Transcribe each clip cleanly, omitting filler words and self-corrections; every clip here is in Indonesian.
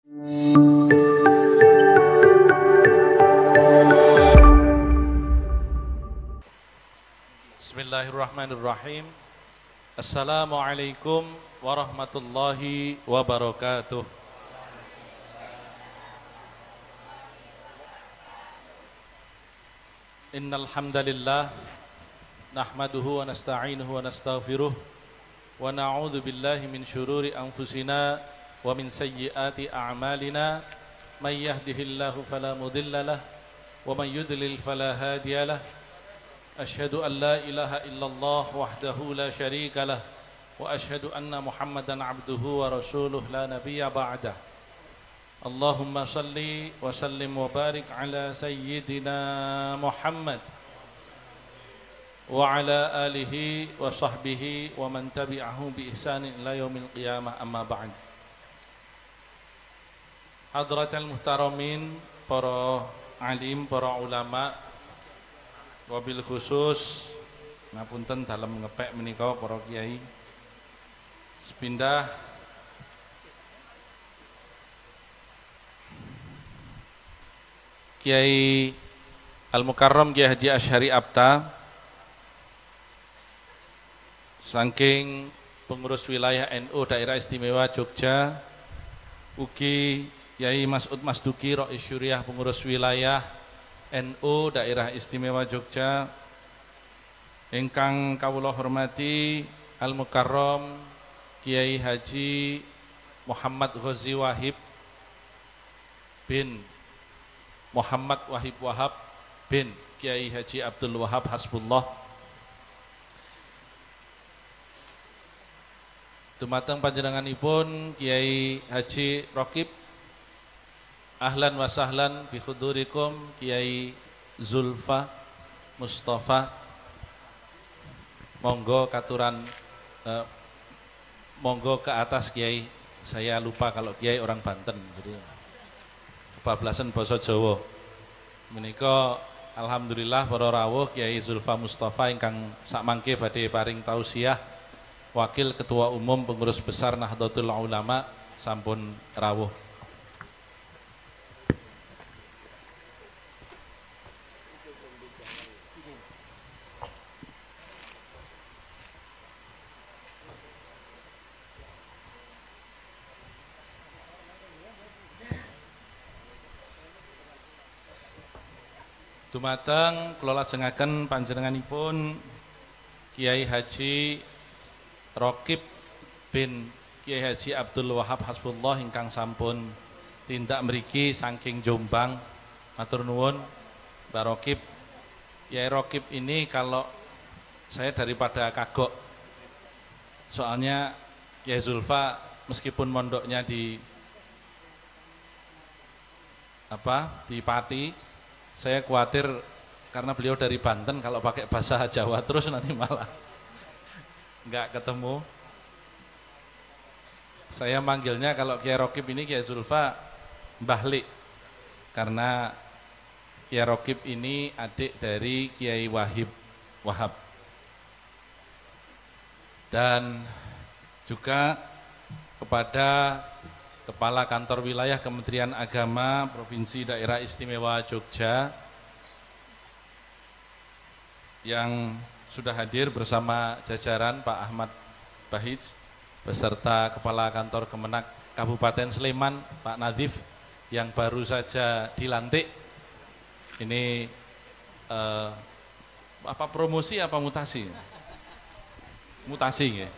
Bismillahirrahmanirrahim. Assalamualaikum warahmatullahi wabarakatuh. Innal hamdalillah nahmaduhu wa nasta'inuhu wa nastaghfiruh wa na'udzu billahi min syururi anfusina wa min sayyiati a'malina may yahdihillahu fala mudhillalah wa may yudlil fala hadiyalah. Asyhadu an la ilaha illallah wahdahu la syarika lah wa asyhadu anna Muhammadan abduhu wa rasuluh la nabiyya ba'dah. Allahumma salli wa sallim wa barik ala sayyidina Muhammad wa ala alihi wa sahbihi wa man tabi'ahu bi ihsanin ila yaumil qiyamah, amma ba'd. Hadratal muhtaramin, para alim, para ulama, wabil khusus ngapunten dalam ngepek menika para kiai sepindah Kiai Al-Mukarram Kiai Haji Asy'ari Abta saking pengurus wilayah NU Daerah Istimewa Jogja, ugi Kiai Mas'ud Masduki Rais Syuriah pengurus wilayah NU Daerah Istimewa Jogja, ingkang kawula hormati Al-Mukarram Kiai Haji Muhammad Ghazi Wahib bin Muhammad Wahib Wahab bin Kiai Haji Abdul Wahab Hasbullah, dumateng panjenenganipun Kiai Haji Raqib, ahlan wa sahlan bi hudurikum Kiai Zulfa Mustafa, monggo katuran monggo ke atas Kiai. Saya lupa kalau Kiai orang Banten, jadi kebablasan basa Jawa. Menika alhamdulillah para rawuh Kiai Zulfa Mustafa ingkang sakmangke badhe paring tausiah Wakil Ketua Umum Pengurus Besar Nahdlatul Ulama sampun rawuh. Dumateng kula lajengaken panjenenganipun Kiai Haji Raqib bin Kiai Haji Abdul Wahab Hasbullah ingkang sampun tindak mriki saking Jombang. Matur nuwun Mbak Raqib. Kiai Raqib ini kalau saya daripada kagok, soalnya Kiai Zulfa meskipun mondoknya di Pati, saya khawatir karena beliau dari Banten, kalau pakai bahasa Jawa terus nanti malah nggak ketemu. Saya manggilnya kalau Kiai Raqib ini Kiai Zulfa Mbah Lik, karena Kiai Raqib ini adik dari Kiai Wahab. Dan juga kepada Kepala Kantor Wilayah Kementerian Agama Provinsi Daerah Istimewa Jogja yang sudah hadir bersama jajaran Pak Ahmad Bahij beserta Kepala Kantor Kemenak Kabupaten Sleman Pak Nadif yang baru saja dilantik. Ini promosi apa mutasi? Mutasi ya.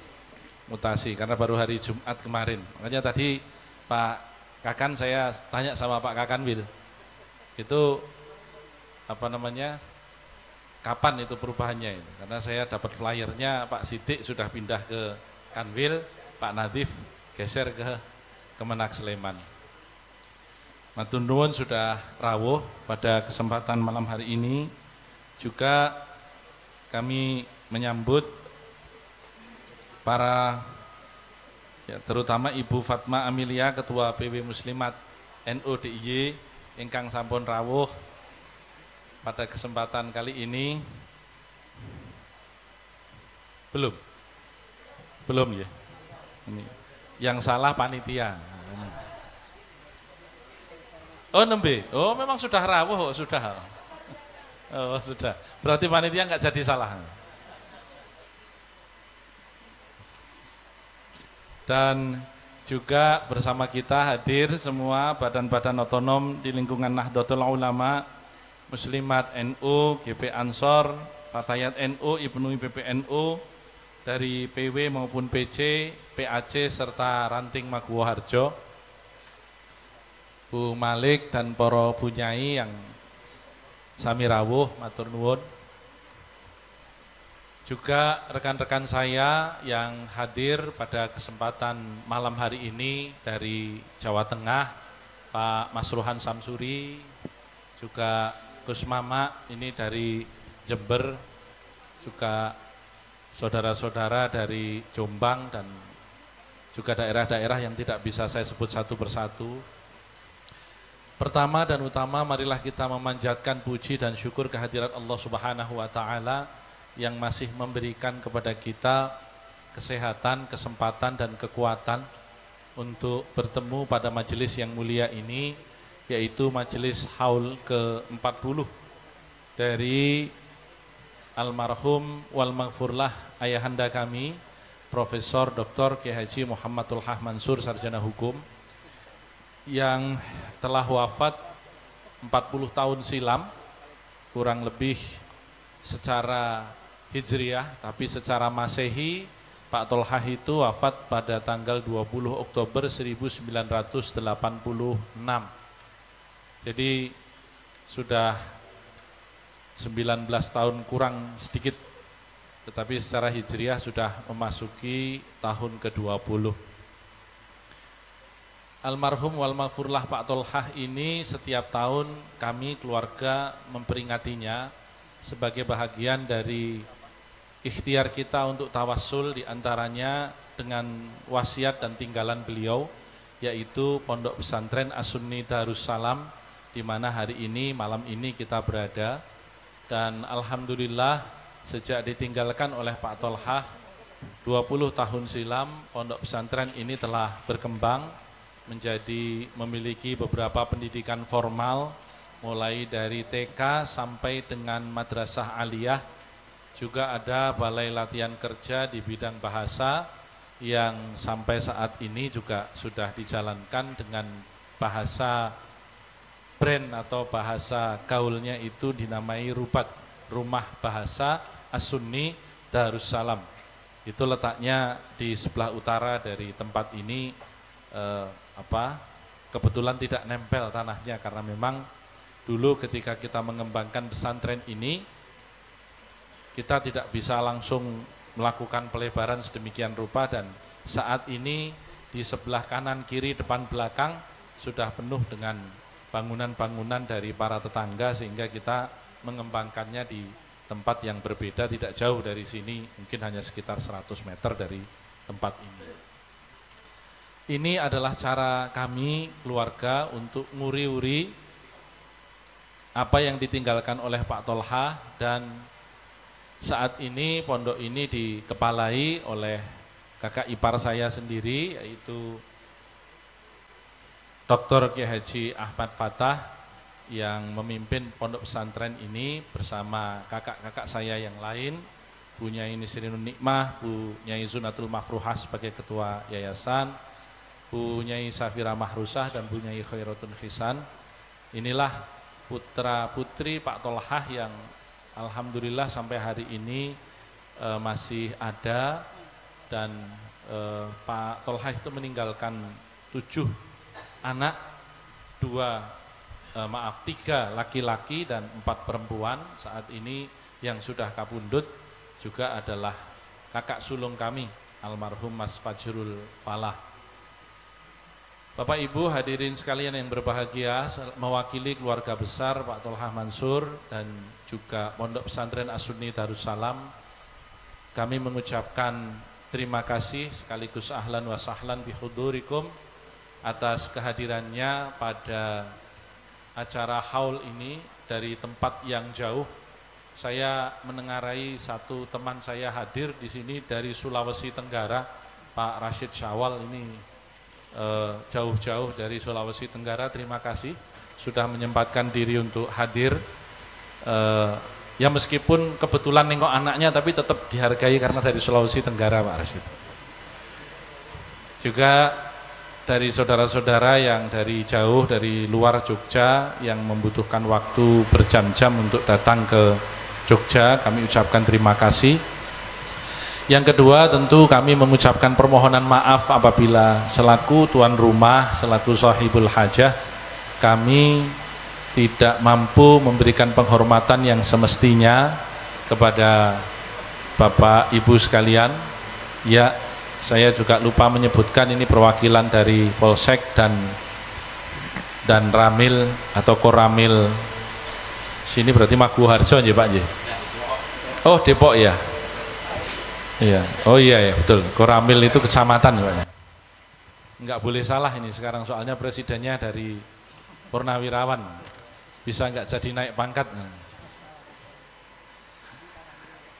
Mutasi karena baru hari Jumat kemarin. Makanya tadi Pak Kakan, saya tanya sama Pak Kakan Wil, itu kapan itu perubahannya ini? Karena saya dapat flyernya Pak Sidik sudah pindah ke Kanwil, Pak Nadif geser ke Kemenak Sleman. Matur nuwun sudah rawuh pada kesempatan malam hari ini. Juga kami menyambut para terutama Ibu Fatma Amelia, Ketua PW Muslimat NU DIY ingkang sampun rawuh pada kesempatan kali ini. Belum ya. Ini yang salah panitia. Oh nembe, oh memang sudah rawuh, oh, sudah. Oh sudah, berarti panitia nggak jadi salah. Dan juga bersama kita hadir semua badan-badan otonom di lingkungan Nahdlatul Ulama, Muslimat NU, GP Ansor, Fatayat NU, Ibnu PPNU, dari PW maupun PC, PAC serta Ranting Maguwo Harjo, Bu Malik dan para bunyai yang sami rawuh matur nuwun. Juga rekan-rekan saya yang hadir pada kesempatan malam hari ini dari Jawa Tengah, Pak Masruhan Samsuri, juga Gus Mama ini dari Jember, juga saudara-saudara dari Jombang dan juga daerah-daerah yang tidak bisa saya sebut satu persatu. Pertama dan utama marilah kita memanjatkan puji dan syukur kehadirat Allah Subhanahu wa taala yang masih memberikan kepada kita kesehatan, kesempatan dan kekuatan untuk bertemu pada majelis yang mulia ini, yaitu majelis haul ke-40 dari almarhum wal maghfurlah ayahanda kami Profesor Dr. Kiai Haji Muhammad Thulhah Mansur Sarjana Hukum yang telah wafat 40 tahun silam, kurang lebih secara Hijriah, tapi secara Masehi Pak Thulhah itu wafat pada tanggal 20 Oktober 1986. Jadi sudah 19 tahun kurang sedikit, tetapi secara Hijriah sudah memasuki tahun ke-20. Almarhum wal maghfurlah Pak Thulhah ini setiap tahun kami keluarga memperingatinya sebagai bahagian dari ikhtiar kita untuk tawassul, diantaranya dengan wasiat dan tinggalan beliau, yaitu Pondok Pesantren As-Sunni Darussalam, di mana hari ini, malam ini kita berada. Dan alhamdulillah sejak ditinggalkan oleh Pak Thulhah 20 tahun silam, Pondok Pesantren ini telah berkembang menjadi memiliki beberapa pendidikan formal, mulai dari TK sampai dengan madrasah aliyah. Juga ada balai latihan kerja di bidang bahasa yang sampai saat ini juga sudah dijalankan dengan bahasa brand atau bahasa gaulnya itu dinamai RUBAD, Rumah Bahasa As-Sunni Darussalam. Itu letaknya di sebelah utara dari tempat ini, kebetulan tidak nempel tanahnya karena memang dulu ketika kita mengembangkan pesantren ini kita tidak bisa langsung melakukan pelebaran sedemikian rupa, dan saat ini di sebelah kanan, kiri, depan, belakang sudah penuh dengan bangunan-bangunan dari para tetangga, sehingga kita mengembangkannya di tempat yang berbeda, tidak jauh dari sini, mungkin hanya sekitar 100 meter dari tempat ini. Ini adalah cara kami keluarga untuk nguri-uri apa yang ditinggalkan oleh Pak Thulhah, dan saat ini pondok ini dikepalai oleh kakak ipar saya sendiri, yaitu Dr. Kiai Haji Ahmad Fatah yang memimpin pondok pesantren ini bersama kakak-kakak saya yang lain, Bu Nyai Nisrinun Nikmah, Bu Nyai Zunatul Mafruhah sebagai ketua yayasan, Bu Nyai Safira Mahrusah dan Bu Nyai Khairatun Khisan. Inilah putra putri Pak Thulhah yang alhamdulillah sampai hari ini masih ada, dan Pak Thulhah itu meninggalkan 7 anak, 3 laki-laki dan 4 perempuan. Saat ini yang sudah kabundut juga adalah kakak sulung kami, almarhum Mas Fajrul Falah. Bapak Ibu hadirin sekalian yang berbahagia, mewakili keluarga besar Pak Thulhah Mansur dan juga Pondok Pesantren As-Sunni Darussalam, kami mengucapkan terima kasih sekaligus ahlan wa sahlan bihudurikum atas kehadirannya pada acara haul ini dari tempat yang jauh. Saya menengarai satu teman saya hadir di sini dari Sulawesi Tenggara, Pak Rashid Syawal, ini jauh-jauh dari Sulawesi Tenggara. Terima kasih sudah menyempatkan diri untuk hadir. Ya meskipun kebetulan nengok anaknya, tapi tetap dihargai karena dari Sulawesi Tenggara Pak Rasid. Juga dari saudara-saudara yang dari jauh, dari luar Jogja yang membutuhkan waktu berjam-jam untuk datang ke Jogja, kami ucapkan terima kasih. Yang kedua tentu kami mengucapkan permohonan maaf apabila selaku tuan rumah, selaku sahibul hajah, kami tidak mampu memberikan penghormatan yang semestinya kepada Bapak Ibu sekalian. Ya, saya juga lupa menyebutkan ini perwakilan dari Polsek dan Ramil atau Koramil. Sini berarti Maguharjo ya Pak ya? Oh Depok ya? Iya. Oh iya ya betul. Koramil itu kecamatan ya Pak. Enggak boleh salah ini sekarang soalnya presidennya dari Purnawirawan. Bisa enggak jadi naik pangkat.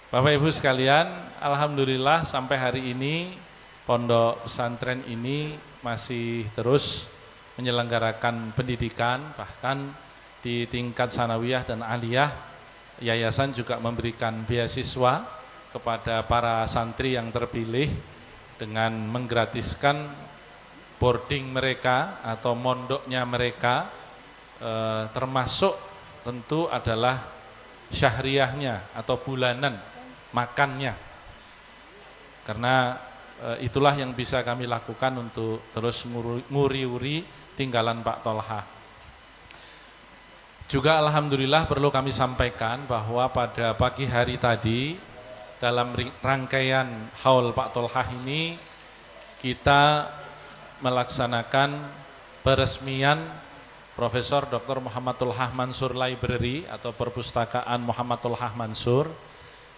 Bapak Ibu sekalian, alhamdulillah sampai hari ini pondok pesantren ini masih terus menyelenggarakan pendidikan, bahkan di tingkat sanawiyah dan aliyah, yayasan juga memberikan beasiswa kepada para santri yang terpilih dengan menggratiskan boarding mereka atau mondoknya mereka, termasuk tentu adalah syahriyahnya atau bulanan makannya, karena itulah yang bisa kami lakukan untuk terus nguri-uri tinggalan Pak Tolha. Juga alhamdulillah perlu kami sampaikan bahwa pada pagi hari tadi dalam rangkaian haul Pak Tolha ini kita melaksanakan peresmian Profesor Dr. Muhammad Tolha Mansur Library atau perpustakaan Muhammad Tolha Mansur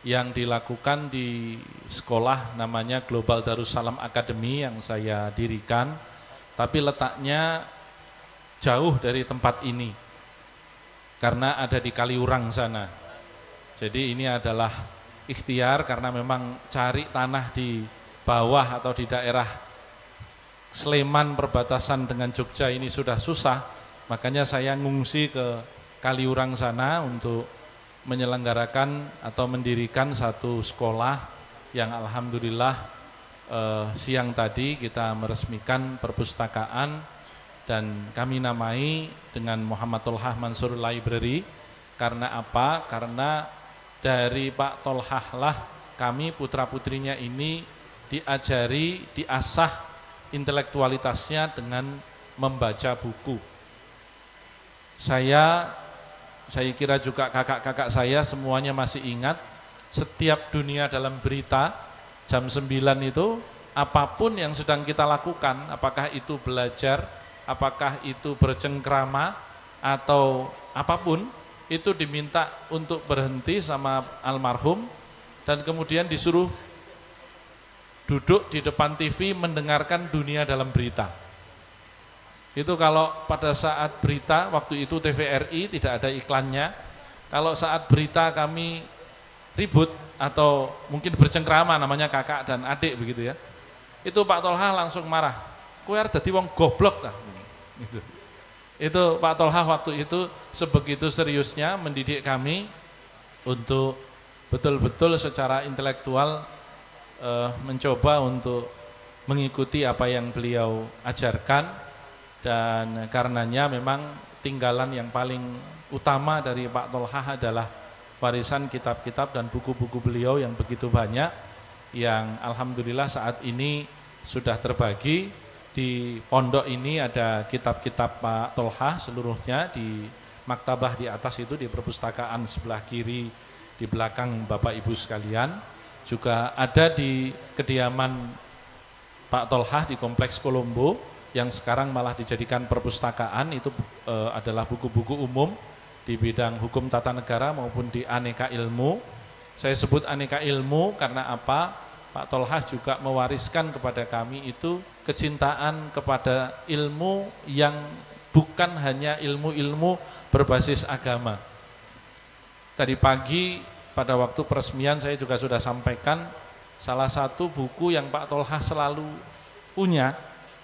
yang dilakukan di sekolah namanya Global Darussalam Academy yang saya dirikan, tapi letaknya jauh dari tempat ini karena ada di Kaliurang sana. Jadi ini adalah ikhtiar karena memang cari tanah di bawah atau di daerah Sleman perbatasan dengan Jogja ini sudah susah. Makanya saya ngungsi ke Kaliurang sana untuk menyelenggarakan atau mendirikan satu sekolah yang alhamdulillah siang tadi kita meresmikan perpustakaan dan kami namai dengan Muhammad Tolha Mansur Library. Karena apa? Karena dari Pak Tolha lah kami putra-putrinya ini diajari, diasah intelektualitasnya dengan membaca buku. Saya kira juga kakak-kakak saya semuanya masih ingat setiap dunia dalam berita jam 9 itu apapun yang sedang kita lakukan, apakah itu belajar, apakah itu bercengkrama atau apapun, itu diminta untuk berhenti sama almarhum dan kemudian disuruh duduk di depan TV mendengarkan dunia dalam berita. Itu kalau pada saat berita, waktu itu TVRI tidak ada iklannya, kalau saat berita kami ribut atau mungkin bercengkrama namanya kakak dan adik begitu ya, itu Pak Tolha langsung marah, kowe arep dadi wong goblok ta. Gitu. Itu Pak Tolha waktu itu sebegitu seriusnya mendidik kami untuk betul-betul secara intelektual mencoba untuk mengikuti apa yang beliau ajarkan. Dan karenanya memang tinggalan yang paling utama dari Pak Tolha adalah warisan kitab-kitab dan buku-buku beliau yang begitu banyak, yang alhamdulillah saat ini sudah terbagi. Di pondok ini ada kitab-kitab Pak Tolha seluruhnya di maktabah di atas itu, di perpustakaan sebelah kiri di belakang Bapak Ibu sekalian. Juga ada di kediaman Pak Tolha di Kompleks Kolombo yang sekarang malah dijadikan perpustakaan. Itu adalah buku-buku umum di bidang hukum tata negara maupun di aneka ilmu. Saya sebut aneka ilmu karena apa? Pak Tolha juga mewariskan kepada kami itu kecintaan kepada ilmu yang bukan hanya ilmu-ilmu berbasis agama. Tadi pagi pada waktu peresmian saya juga sudah sampaikan salah satu buku yang Pak Tolha selalu punya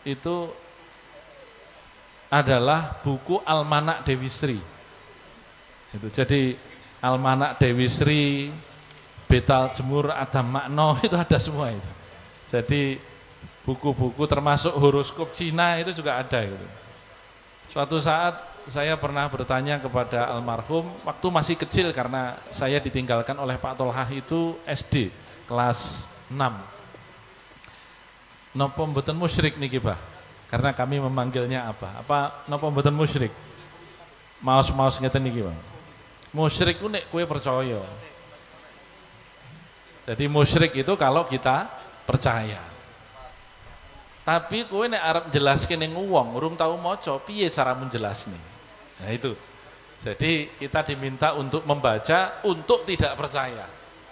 itu adalah buku Almanak Dewi Sri. Itu jadi Almanak Dewi Sri, Betal Jemur Adam Makno itu ada semua itu. Jadi buku-buku termasuk horoskop Cina itu juga ada gitu. Suatu saat saya pernah bertanya kepada almarhum waktu masih kecil karena saya ditinggalkan oleh Pak Tolhah itu SD kelas 6. Napa mboten musyrik niki, Bah? Karena kami memanggilnya apa? Apa napa mboten musyrik? Maos-maos ngeten niki, Bang. Musyrik ku nek kowe percaya. Jadi musyrik itu kalau kita percaya. Tapi kowe nek arep jelaske ning wong urung tau maca, piye caramu jelasne? Nah itu. Jadi kita diminta untuk membaca untuk tidak percaya.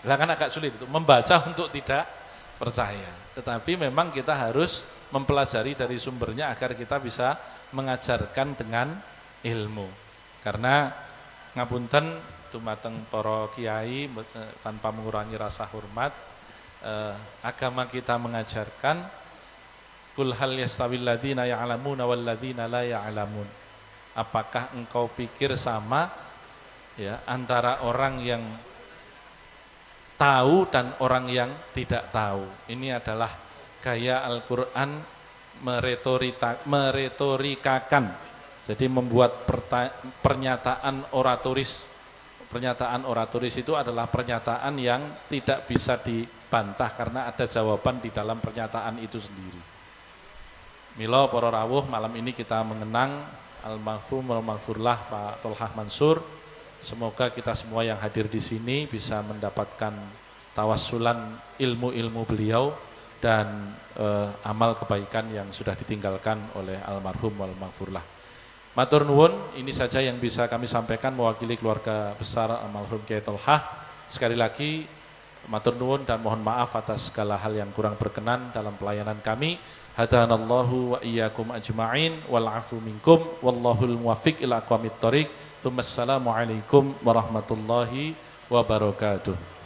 Lah kan agak sulit itu, membaca untuk tidak percaya. Tetapi memang kita harus mempelajari dari sumbernya agar kita bisa mengajarkan dengan ilmu. Karena ngapunten dumateng para kiai tanpa mengurangi rasa hormat, agama kita mengajarkan kul hal yastawil ladzina ya'lamuna wal ladzina la ya'lamun. Apakah engkau pikir sama ya antara orang yang tahu dan orang yang tidak tahu. Ini adalah gaya Al-Quran meretorikakan. Jadi membuat pernyataan oratoris. Pernyataan oratoris itu adalah pernyataan yang tidak bisa dibantah karena ada jawaban di dalam pernyataan itu sendiri. Mila para rawuh, malam ini kita mengenang almarhum al-maghfurlah Pak Tolhah Mansur. Semoga kita semua yang hadir di sini bisa mendapatkan tawassulan ilmu-ilmu beliau dan amal kebaikan yang sudah ditinggalkan oleh almarhum al-maghfurlah. Matur nuwun, ini saja yang bisa kami sampaikan mewakili keluarga besar almarhum Kyai Tolhah. Sekali lagi matur nuwun dan mohon maaf atas segala hal yang kurang berkenan dalam pelayanan kami. Hadanallahu wa iyyakum ajma'in wal afu minkum wallahul muwaffiq ila aqwamit thoriq. Assalamualaikum warahmatullahi wabarakatuh.